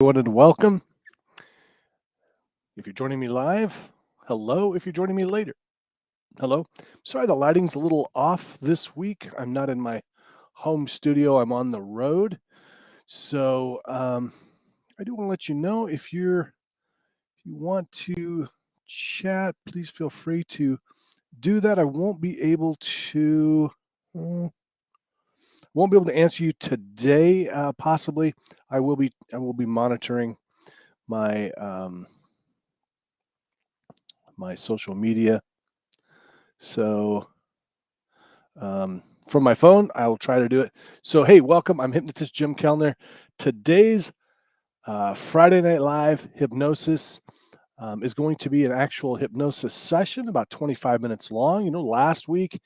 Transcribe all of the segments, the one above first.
Everyone, and welcome. If you're joining me live, hello. If you're joining me later, hello. Sorry, the lighting's a little off this week. I'm not in my home studio, I'm on the road. So I do want to let you know if you want to chat, please feel free to do that. I won't be able to. mm, Won't be able to answer you today. Possibly, I will be. I will be monitoring my my social media. So from my phone, I will try to do it. So hey, welcome. I'm Hypnotist Jim Kellner. Today's Friday Night Live hypnosis is going to be an actual hypnosis session, about 25 minutes long. You know, last week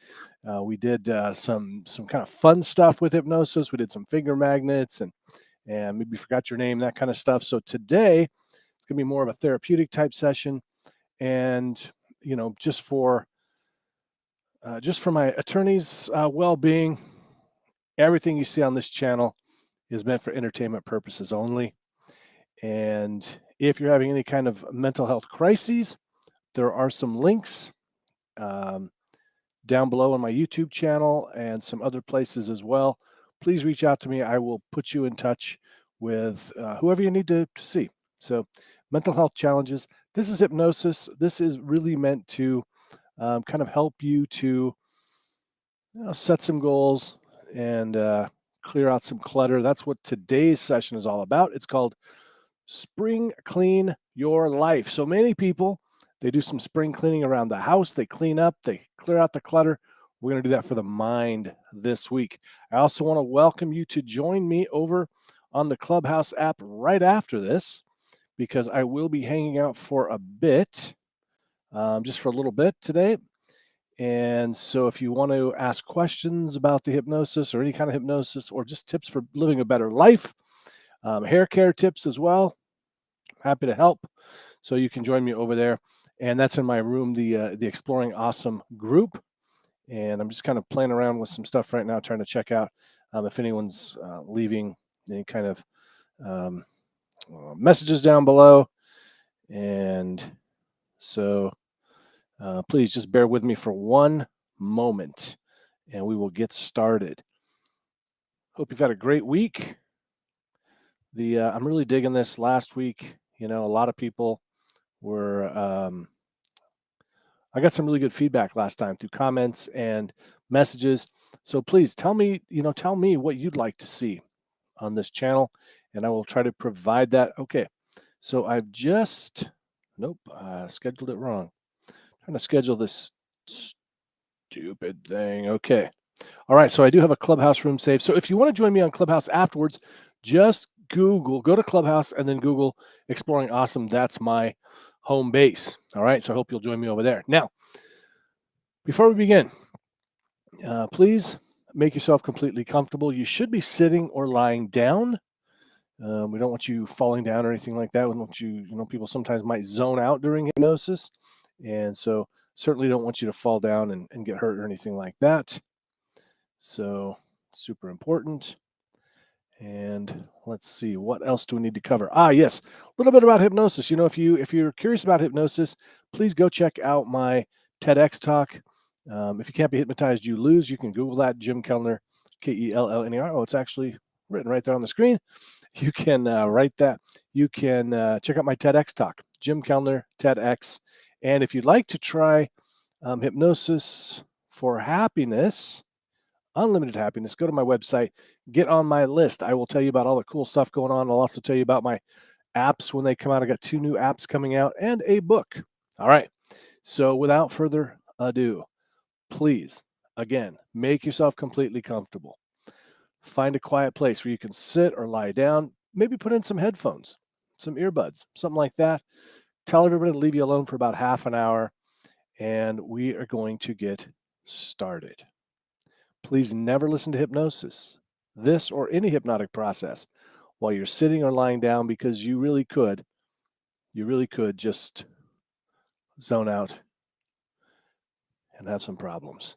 we did some kind of fun stuff with hypnosis. We did some finger magnets and maybe forgot your name, that kind of stuff. So today it's going to be more of a therapeutic type session, and you know, just for my attorney's well-being. Everything you see on this channel is meant for entertainment purposes only. And if you're having any kind of mental health crises, there are some links um, down below on my YouTube channel and some other places as well. Please reach out to me. I will put you in touch with whoever you need to see. So, mental health challenges. This is hypnosis. This is really meant to kind of help you to set some goals and clear out some clutter. That's what today's session is all about. It's called Spring Clean Your Life. So many people, they do some spring cleaning around the house. They clean up, they clear out the clutter. We're going to do that for the mind this week. I also want to welcome you to join me over on the Clubhouse app right after this, because I will be hanging out for a bit, just for a little bit today. And so if you want to ask questions about the hypnosis or any kind of hypnosis or just tips for living a better life, hair care tips as well, happy to help. So you can join me over there. And that's in my room, the Exploring Awesome group. And I'm just kind of playing around with some stuff right now, trying to check out if anyone's leaving any kind of um, messages down below. And so please just bear with me for one moment and we will get started. Hope you've had a great week. I'm really digging this last week. You know, a lot of people were, I got some really good feedback last time through comments and messages. So please tell me, tell me what you'd like to see on this channel, and I will try to provide that. Okay. So I've just, nope, scheduled it wrong. Trying to schedule this stupid thing. Okay. All right. So I do have a Clubhouse room saved. So if you want to join me on Clubhouse afterwards, just go to Clubhouse and then Google Exploring Awesome. That's my home base. All right. So I hope you'll join me over there. Now, before we begin, please make yourself completely comfortable. You should be sitting or lying down. We don't want you falling down or anything like that. We don't want you, people sometimes might zone out during hypnosis. And so certainly don't want you to fall down and get hurt or anything like that. So super important. And let's see, what else do we need to cover? Yes, a little bit about hypnosis. You know, if you're curious about hypnosis, please go check out my TEDx talk. If you can't be hypnotized, you lose. You can Google that, Jim Kellner, Kellner. Oh, it's actually written right there on the screen. You can write that. You can check out my TEDx talk, Jim Kellner, TEDx. And if you'd like to try hypnosis for happiness, unlimited happiness, go to my website, get on my list. I will tell you about all the cool stuff going on. I'll also tell you about my apps when they come out. I got 2 new apps coming out and a book. All right. So without further ado, please, again, make yourself completely comfortable. Find a quiet place where you can sit or lie down. Maybe put in some headphones, some earbuds, something like that. Tell everybody to leave you alone for about half an hour, and we are going to get started. Please never listen to hypnosis, this or any hypnotic process, while you're sitting or lying down, because you really could just zone out and have some problems.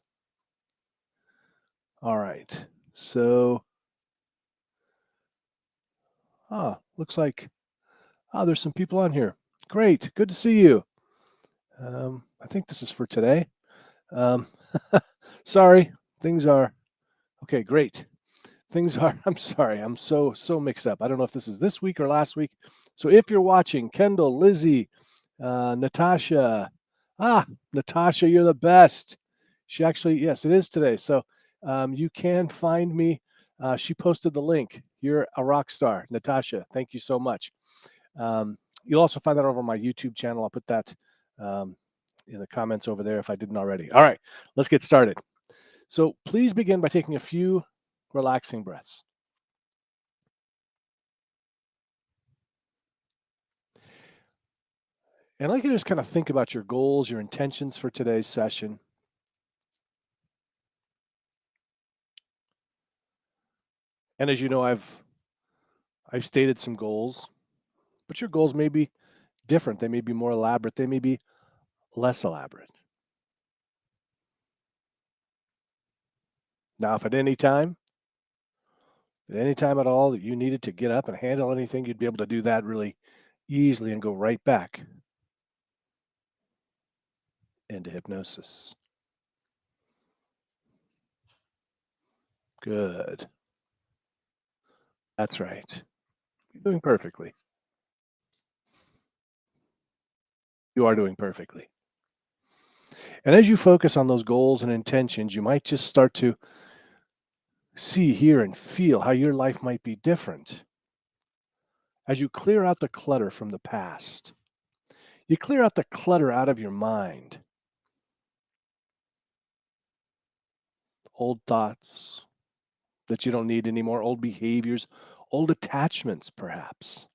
All right. So, looks like Ah, there's some people on here. Great. Good to see you. I think this is for today. Um, sorry. Things are okay. Great. Things are, I'm sorry. I'm so mixed up. I don't know if this is this week or last week. So if you're watching, Kendall, Lizzie, Natasha, ah, Natasha, you're the best. She actually, yes, it is today. So you can find me. She posted the link. You're a rock star, Natasha. Thank you so much. You'll also find that over on my YouTube channel. I'll put that um, in the comments over there if I didn't already. All right, let's get started. So please begin by taking a few relaxing breaths. And I'd like you to just kind of think about your goals, your intentions for today's session. And as you know, I've stated some goals, but your goals may be different. They may be more elaborate. They may be less elaborate. Now, if at any time at all that you needed to get up and handle anything, you'd be able to do that really easily and go right back into hypnosis. Good. That's right. You're doing perfectly. You are doing perfectly. And as you focus on those goals and intentions, you might just start to see, hear, and feel how your life might be different as you clear out the clutter from the past. You clear out the clutter out of your mind, old thoughts that you don't need anymore, old behaviors, old attachments, perhaps,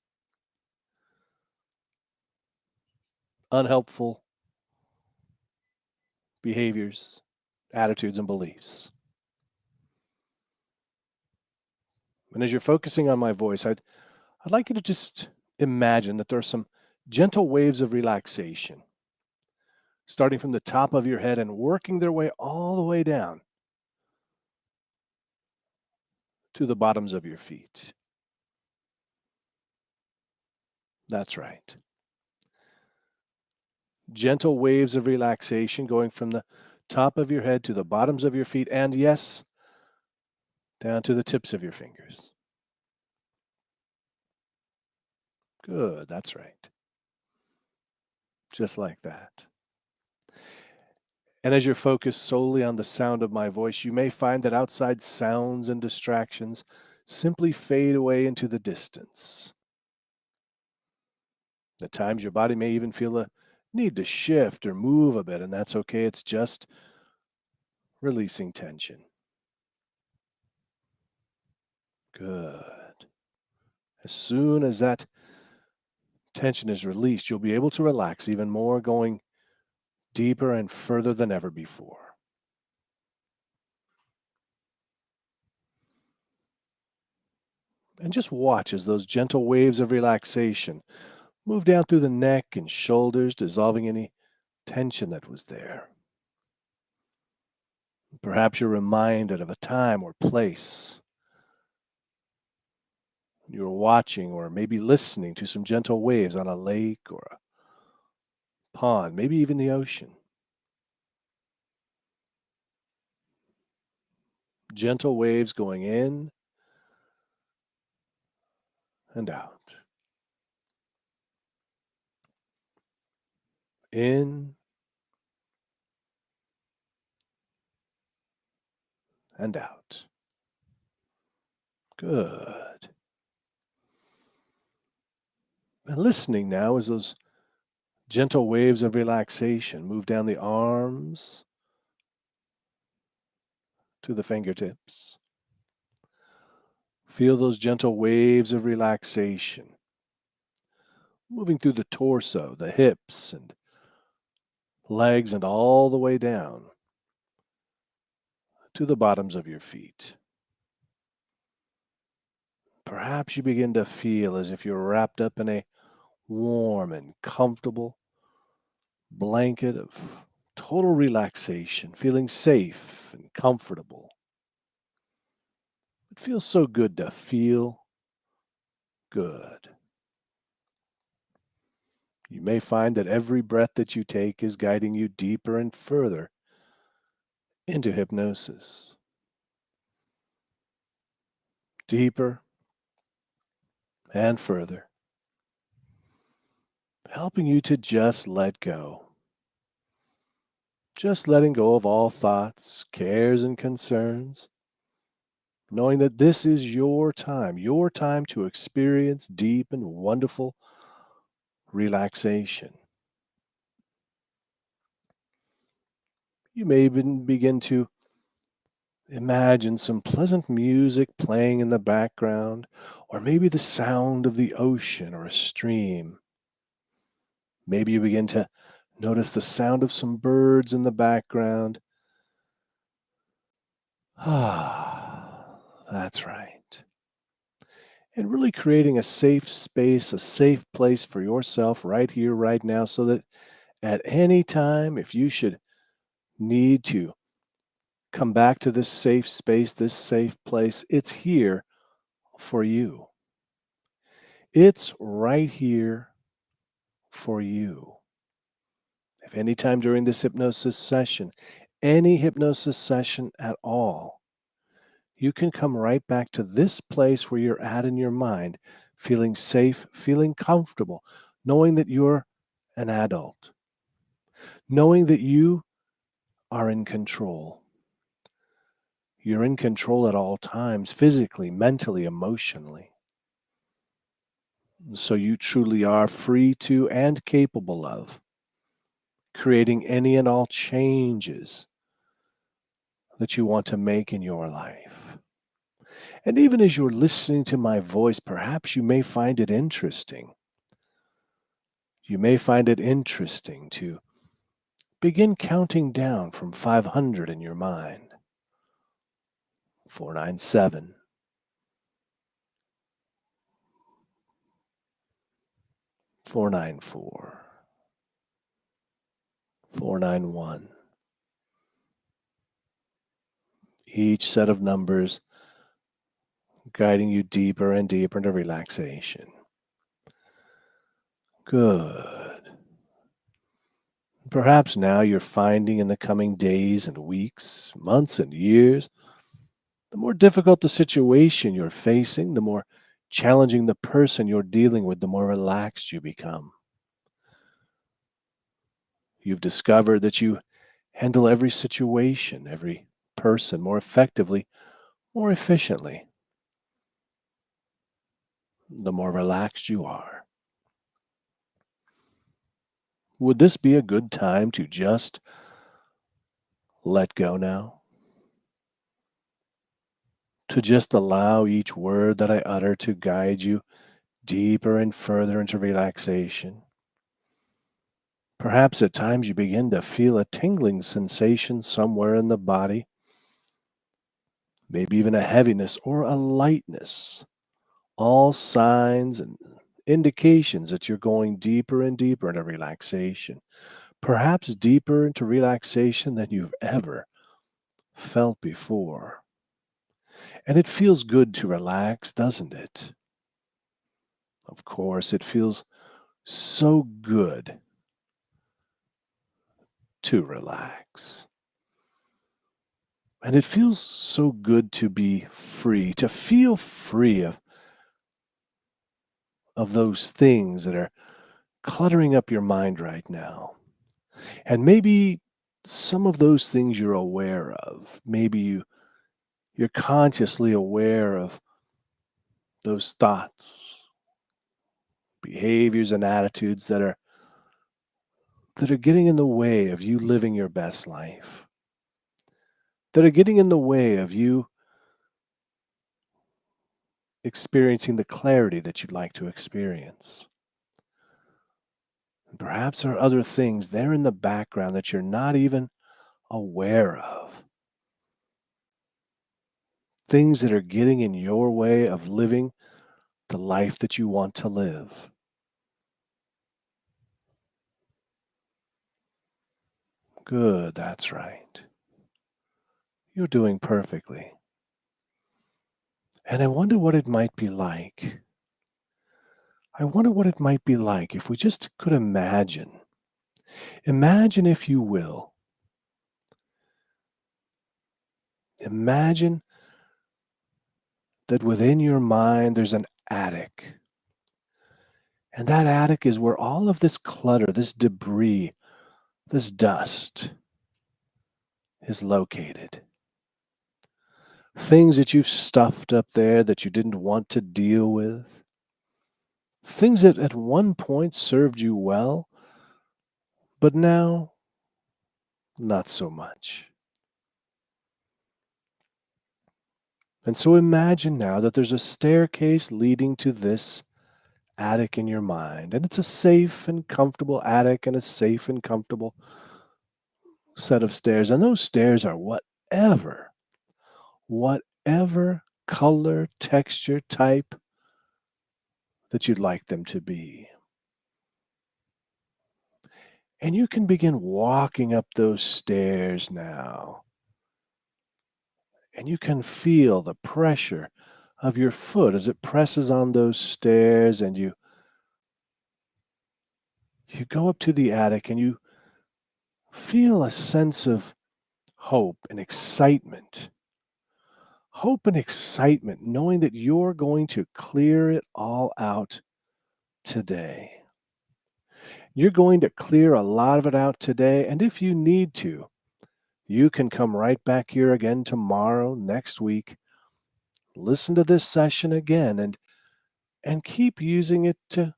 unhelpful behaviors, attitudes, and beliefs. And as you're focusing on my voice, I'd like you to just imagine that there are some gentle waves of relaxation starting from the top of your head and working their way all the way down to the bottoms of your feet. That's right. Gentle waves of relaxation going from the top of your head to the bottoms of your feet, and yes, down to the tips of your fingers. Good, that's right. Just like that. And as you're focused solely on the sound of my voice, you may find that outside sounds and distractions simply fade away into the distance. At times, your body may even feel a need to shift or move a bit, and that's okay. It's just releasing tension. Good. As soon as that tension is released, you'll be able to relax even more, going deeper and further than ever before. And just watch as those gentle waves of relaxation move down through the neck and shoulders, dissolving any tension that was there. Perhaps you're reminded of a time or place you were watching or maybe listening to some gentle waves on a lake or a pond, maybe even the ocean. Gentle waves going in and out, in and out. Good. And listening now as those gentle waves of relaxation move down the arms to the fingertips. Feel those gentle waves of relaxation moving through the torso, the hips, and legs, and all the way down to the bottoms of your feet. Perhaps you begin to feel as if you're wrapped up in a warm and comfortable blanket of total relaxation, feeling safe and comfortable. It feels so good to feel good. You may find that every breath that you take is guiding you deeper and further into hypnosis. Deeper and further, helping you to just let go. Just letting go of all thoughts, cares, and concerns, knowing that this is your time to experience deep and wonderful relaxation. You may even begin to imagine some pleasant music playing in the background, or maybe the sound of the ocean or a stream. Maybe you begin to notice the sound of some birds in the background. Ah, that's right. And really creating a safe space, a safe place for yourself right here, right now, so that at any time, if you should need to come back to this safe space, this safe place, it's here for you. It's right here for you. If any time during this hypnosis session, any hypnosis session at all, you can come right back to this place where you're at in your mind, feeling safe, feeling comfortable, knowing that you're an adult, knowing that you are in control. You're in control at all times, physically, mentally, emotionally. So you truly are free to and capable of creating any and all changes that you want to make in your life. And even as you're listening to my voice, perhaps you may find it interesting. You may find it interesting to begin counting down from 500 in your mind. 497, 494, 491. Each set of numbers guiding you deeper and deeper into relaxation. Good. Perhaps now you're finding in the coming days and weeks, months and years, the more difficult the situation you're facing, the more challenging the person you're dealing with, the more relaxed you become. You've discovered that you handle every situation, every person more effectively, more efficiently, the more relaxed you are. Would this be a good time to just let go now? To just allow each word that I utter to guide you deeper and further into relaxation? Perhaps at times you begin to feel a tingling sensation somewhere in the body, maybe even a heaviness or a lightness. All signs and indications that you're going deeper and deeper into relaxation, perhaps deeper into relaxation than you've ever felt before. And it feels good to relax, doesn't it? Of course, it feels so good to relax. And it feels so good to be free, to feel free of those things that are cluttering up your mind right now. And maybe some of those things you're aware of. Maybe you're consciously aware of those thoughts, behaviors, and attitudes that are getting in the way of you living your best life, that are getting in the way of you experiencing the clarity that you'd like to experience. And perhaps there are other things there in the background that you're not even aware of. Things that are getting in your way of living the life that you want to live. Good, that's right. You're doing perfectly. And I wonder what it might be like. I wonder what it might be like if we just could imagine. Imagine, if you will, imagine that within your mind there's an attic. And that attic is where all of this clutter, this debris, this dust is located. Things that you've stuffed up there that you didn't want to deal with. Things that at one point served you well, but now not so much. And so imagine now that there's a staircase leading to this attic in your mind, and it's a safe and comfortable attic and a safe and comfortable set of stairs. And those stairs are whatever color, texture, type that you'd like them to be. And you can begin walking up those stairs now. And you can feel the pressure of your foot as it presses on those stairs, and you go up to the attic and you feel a sense of hope and excitement. Hope and excitement, knowing that you're going to clear it all out today. You're going to clear a lot of it out today, and if you need to, you can come right back here again tomorrow, next week, listen to this session again, and keep using it to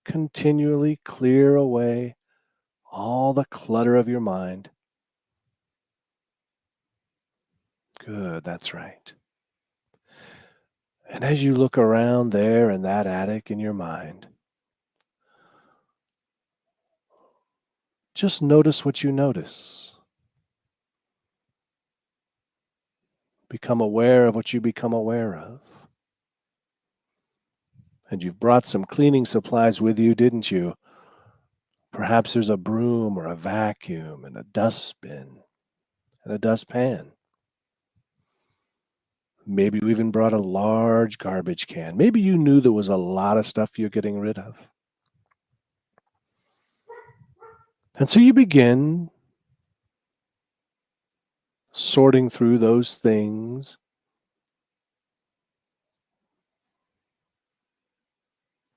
continually clear away all the clutter of your mind. Good, that's right. And as you look around there in that attic in your mind, just notice what you notice. Become aware of what you become aware of. And you've brought some cleaning supplies with you, didn't you? Perhaps there's a broom or a vacuum and a dustbin and a dustpan. Maybe you even brought a large garbage can. Maybe you knew there was a lot of stuff you're getting rid of. And so you begin sorting through those things,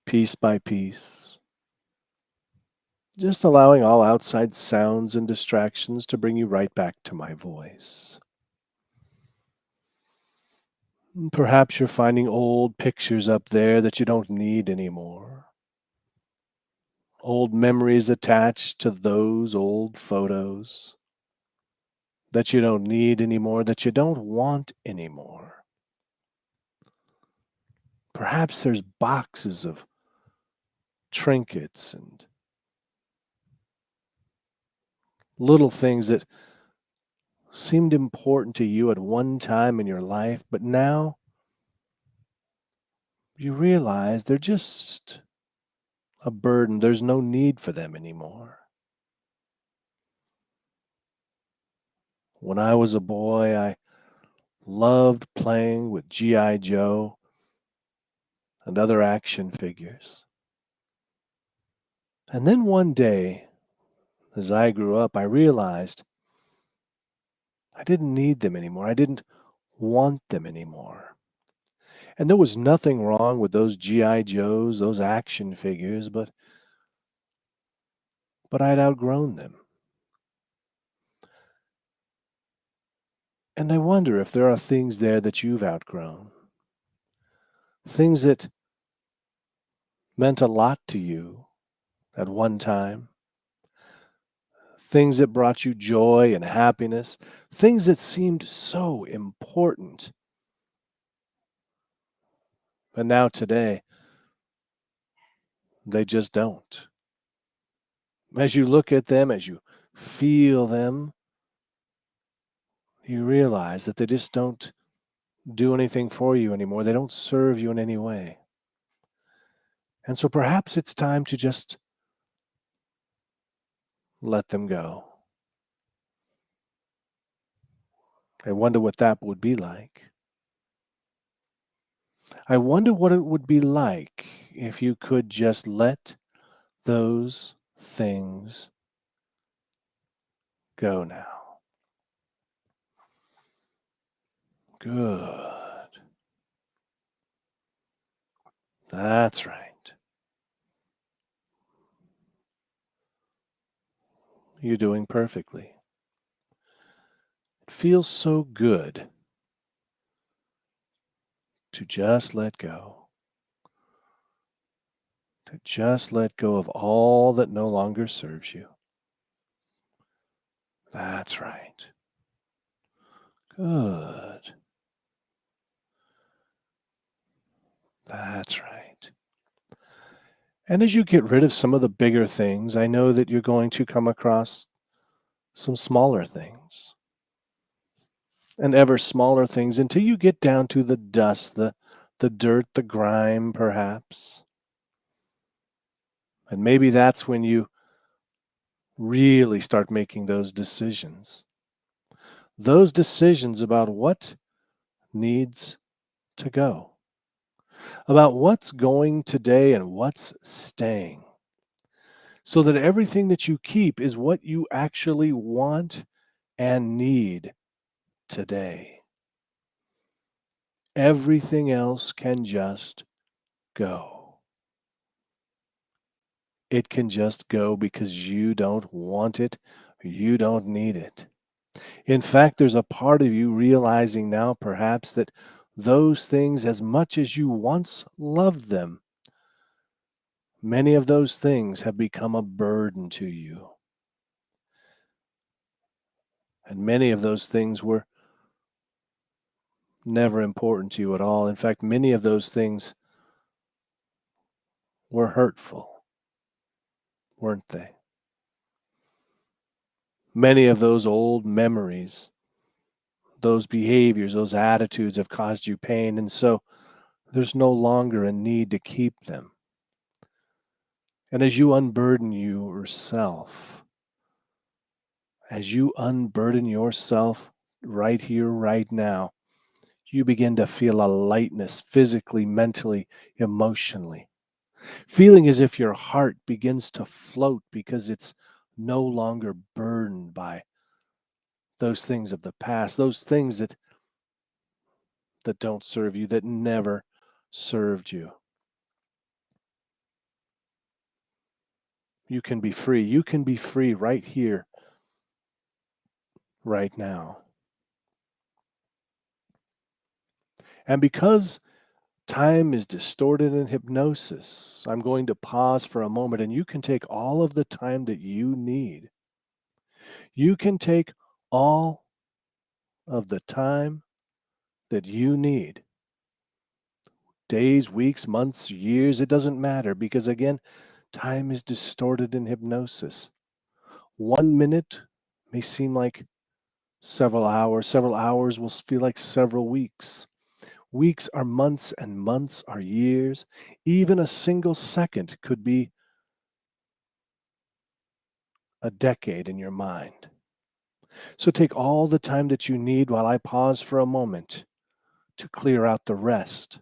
piece by piece, just allowing all outside sounds and distractions to bring you right back to my voice. Perhaps you're finding old pictures up there that you don't need anymore. Old memories attached to those old photos that you don't need anymore, that you don't want anymore. Perhaps there's boxes of trinkets and little things that seemed important to you at one time in your life, but now you realize they're just a burden. There's no need for them anymore. When I was a boy, I loved playing with G.I. Joe and other action figures. And then one day, as I grew up, I realized I didn't need them anymore. I didn't want them anymore. And there was nothing wrong with those G.I. Joes, those action figures, but I'd outgrown them. And I wonder if there are things there that you've outgrown. Things that meant a lot to you at one time. Things that brought you joy and happiness. Things that seemed so important. And now today, they just don't. As you look at them, as you feel them, you realize that they just don't do anything for you anymore. They don't serve you in any way. And so perhaps it's time to just let them go. I wonder what that would be like. I wonder what it would be like if you could just let those things go now. Good. That's right. You're doing perfectly. It feels so good to just let go, to just let go of all that no longer serves you. That's right. Good. That's right. And as you get rid of some of the bigger things, I know that you're going to come across some smaller things and ever smaller things until you get down to the dust, the dirt, the grime, perhaps. And maybe that's when you really start making those decisions. Those decisions about what needs to go, about what's going today and what's staying, so that everything that you keep is what you actually want and need today. Everything else can just go. It can just go because you don't want it, you don't need it. In fact, there's a part of you realizing now, perhaps, that those things, as much as you once loved them, many of those things have become a burden to you. And many of those things were never important to you at all. In fact, many of those things were hurtful, weren't they? Many of those old memories, those behaviors, those attitudes have caused you pain, and so there's no longer a need to keep them. And as you unburden yourself, as you unburden yourself right here, right now, you begin to feel a lightness physically, mentally, emotionally, feeling as if your heart begins to float because it's no longer burdened by those things of the past, those things that don't serve you, that never served you. You can be free. You can be free right here, right now. And because time is distorted in hypnosis, I'm going to pause for a moment and you can take all of the time that you need. You can take all of the time that you need. Days, weeks, months, years, it doesn't matter because, again, time is distorted in hypnosis. 1 minute may seem like several hours. Several hours will feel like several weeks. Weeks are months and months are years. Even a single second could be a decade in your mind. So take all the time that you need while I pause for a moment to clear out the rest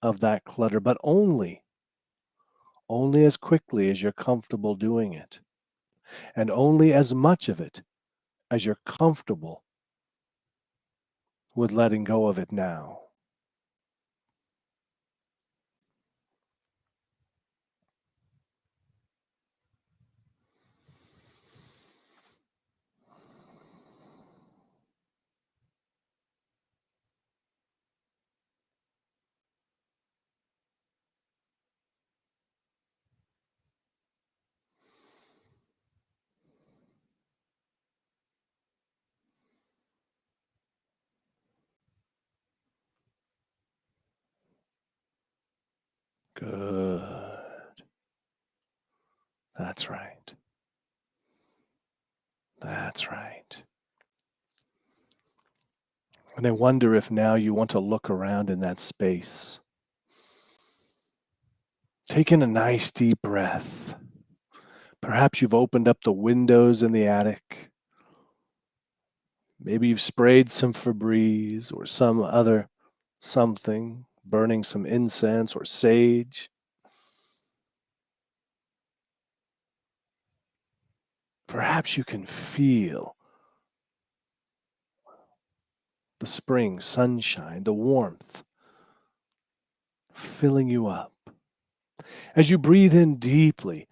of that clutter, but only as quickly as you're comfortable doing it, and only as much of it as you're comfortable with letting go of it now. Good. That's right. That's right. And I wonder if now you want to look around in that space. Take in a nice deep breath. Perhaps you've opened up the windows in the attic. Maybe you've sprayed some Febreze or some other something, burning some incense or sage. Perhaps you can feel the spring sunshine, the warmth filling you up. As you breathe in deeply,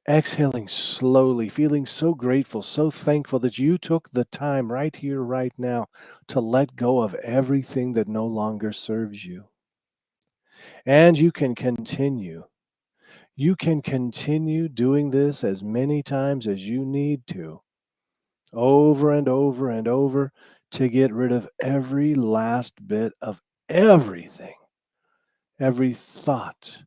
exhaling slowly, feeling so grateful, so thankful that you took the time right here, right now, to let go of everything that no longer serves you. And you can continue. You can continue doing this as many times as you need to, over and over and over, to get rid of every last bit of everything, every thought,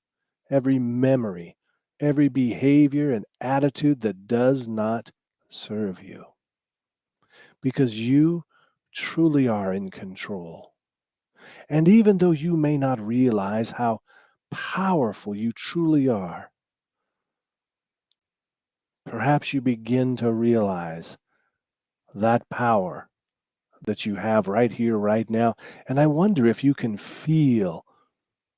every memory, every behavior and attitude that does not serve you. Because you truly are in control. And even though you may not realize how powerful you truly are, perhaps you begin to realize that power that you have right here, right now. And I wonder if you can feel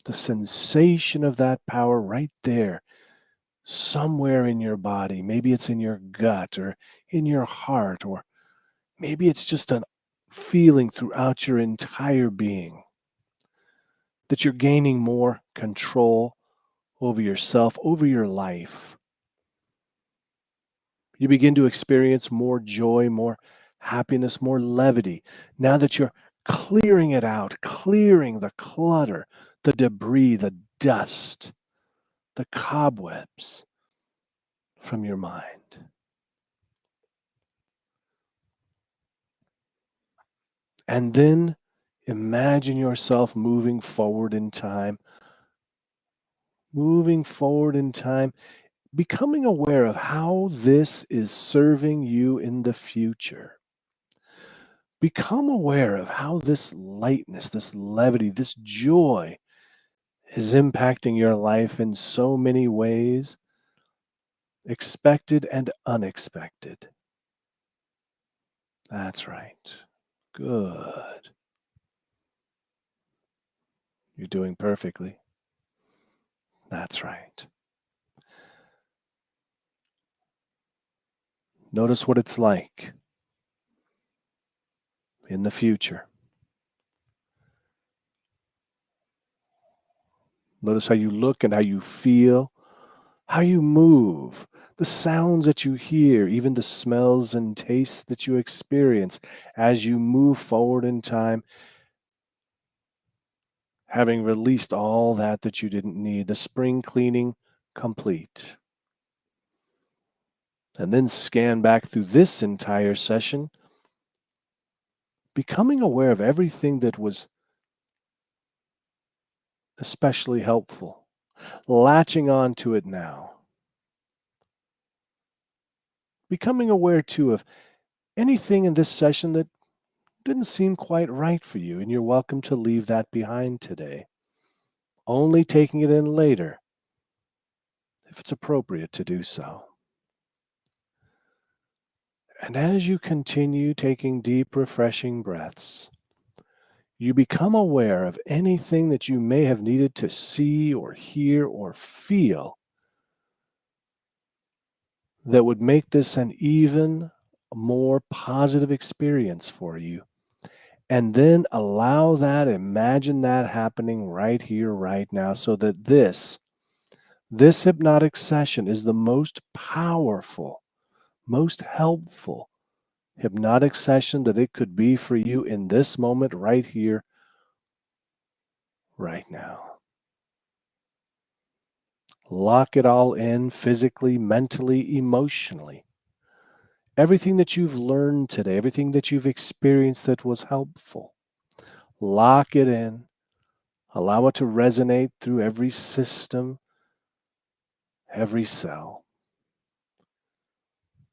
the sensation of that power right there, somewhere in your body. Maybe it's in your gut or in your heart, or maybe it's just a feeling throughout your entire being that you're gaining more control over yourself, over your life. You begin to experience more joy, more happiness, more levity. Now that you're clearing it out, clearing the clutter, the debris, the dust, the cobwebs from your mind. And then imagine yourself moving forward in time, becoming aware of how this is serving you in the future. Become aware of how this lightness, this levity, this joy is impacting your life in so many ways, expected and unexpected. That's right. Good. You're doing perfectly. That's right. Notice what it's like in the future. Notice how you look and how you feel, how you move, the sounds that you hear, even the smells and tastes that you experience as you move forward in time, having released all that you didn't need, the spring cleaning complete. And then scan back through this entire session, becoming aware of everything that was especially helpful, latching on to it now. Becoming aware, too, of anything in this session that didn't seem quite right for you, and you're welcome to leave that behind today. Only taking it in later if it's appropriate to do so. And as you continue taking deep, refreshing breaths, you become aware of anything that you may have needed to see or hear or feel that would make this an even more positive experience for you. And then imagine that happening right here, right now, so that this hypnotic session is the most powerful, most helpful hypnotic session that it could be for you in this moment, right here, right now. Lock it all in physically, mentally, emotionally. Everything that you've learned today, everything that you've experienced that was helpful, lock it in. Allow it to resonate through every system, every cell.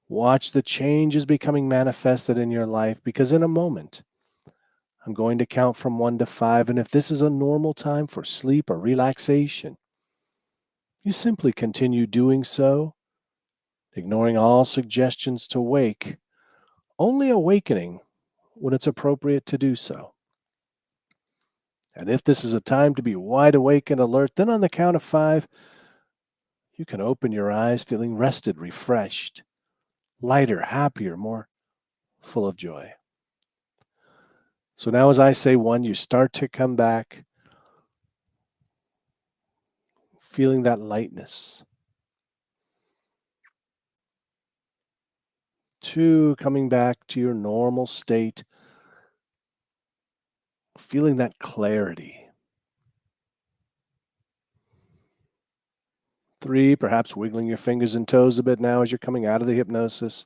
Watch the changes becoming manifested in your life, because in a moment, I'm going to count from 1 to 5, and if this is a normal time for sleep or relaxation, you simply continue doing so, ignoring all suggestions to wake, only awakening when it's appropriate to do so. And if this is a time to be wide awake and alert, then on the count of 5, you can open your eyes feeling rested, refreshed, lighter, happier, more full of joy. So now, as I say 1, you start to come back, feeling that lightness. 2, coming back to your normal state, feeling that clarity. 3, perhaps wiggling your fingers and toes a bit now as you're coming out of the hypnosis,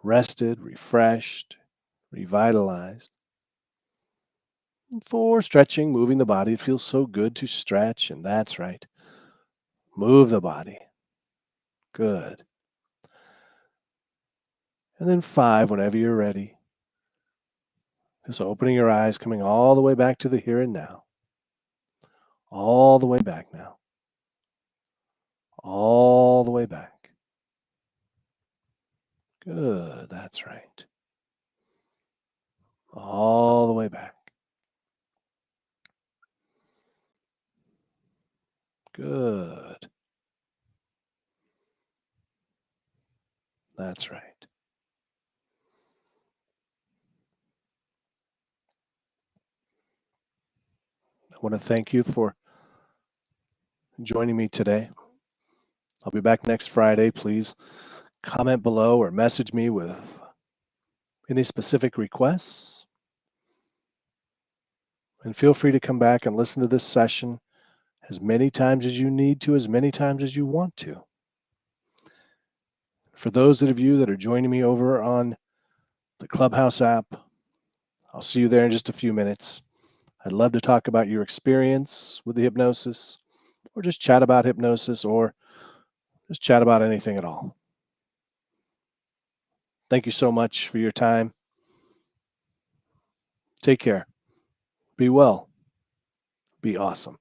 rested, refreshed, revitalized. 4, stretching, moving the body. It feels so good to stretch, and that's right. Move the body. Good. And then 5, whenever you're ready, just opening your eyes, coming all the way back to the here and now. All the way back now. All the way back. Good. That's right. All the way back. Good. That's right. I want to thank you for joining me today. I'll be back next Friday. Please comment below or message me with any specific requests. And feel free to come back and listen to this session as many times as you need to, as many times as you want to. For those of you that are joining me over on the Clubhouse app, I'll see you there in just a few minutes. I'd love to talk about your experience with the hypnosis, or just chat about hypnosis, or just chat about anything at all. Thank you so much for your time. Take care. Be well. Be awesome.